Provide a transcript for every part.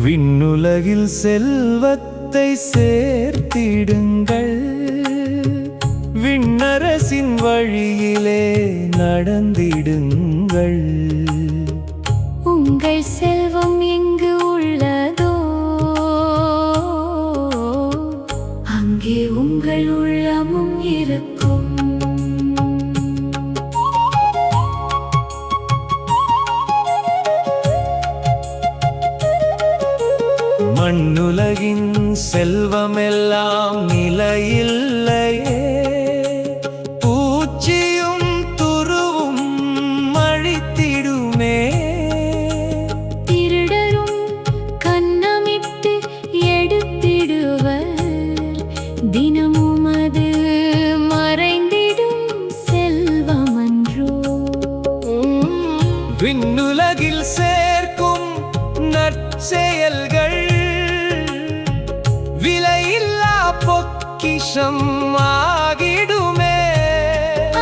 விண்ணுலகில் செல்வத்தை சேர்த்திடுங்கள், விண்ணரசின் வழியிலே நடந்திடுங்கள். உங்கள் செல்வம் எங்கு உள்ளதோ அங்கே உங்கள் உள்ளமும் இருக்கும். மண்ணுலகின் செல்வமெல்லாம் நிலையில்லையே, பூச்சியும் துருவும் அழித்திடுமே. திருடரும் கன்னமிட்டு எடுத்திடுவர், தினமும் அது மறைந்திடும் செல்வமன்றோ. விண்ணுலகில் சேர்க்கும் நற்செயல்கள் விலையில்லா பொக்கிஷம் ஆகிடுமே.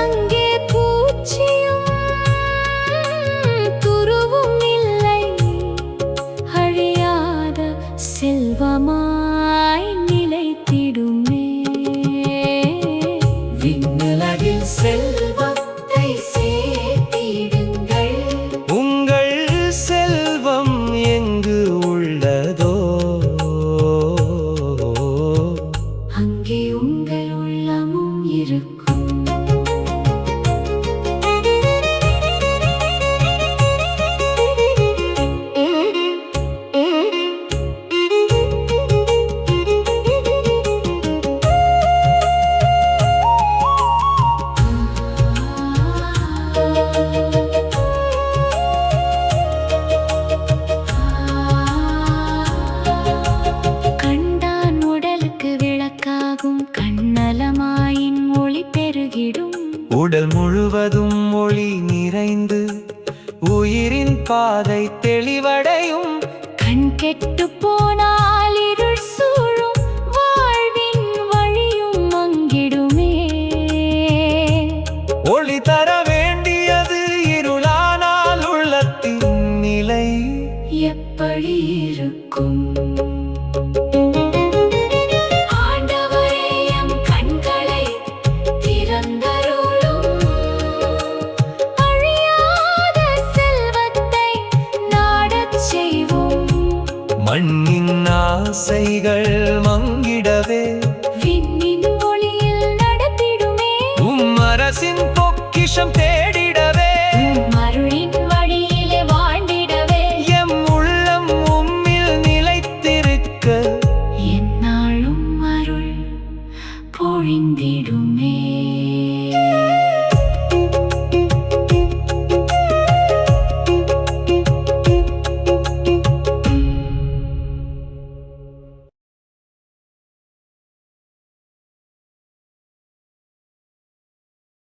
அங்கே பூச்சியும் துருவும் இல்லை, அழியாத செல்வமாய் நிலைத்திடுமே. விண்ணுலகில் செல்வத்தை சேர்த்திடுங்கள், உங்கள் செல்வம் எங்கு உள்ளதோ அங்கே உங்கள் உள்ளமும் இருக்கும். கண்டான் உடலுக்கு விளக்காகும், கண்ணலமாயின் ஒளி பெருகிடும். உடல் முழுவதும் ஒளி நிறைந்து உயிரின் பாதை தெளிவடையும். கண் கெட்டு போனால் இருள் சூழும், வாழ்வின் வழியும் மங்கிடுமே. ஒளி தர வேண்டியது இருளானால் உள்ளத்தின் நிலை எப்படி இருக்கும்? ஆண்டவரே, எம் கண்களை திறந்தருளும், அழியாத செல்வத்தை நாடச் செய்வோம். மண்ணின் ஆசைகள் மங்கிடவே விண்ணின் ஒளியில் நடத்திடுமே. அரசின் பொக்கிஷம் தேடி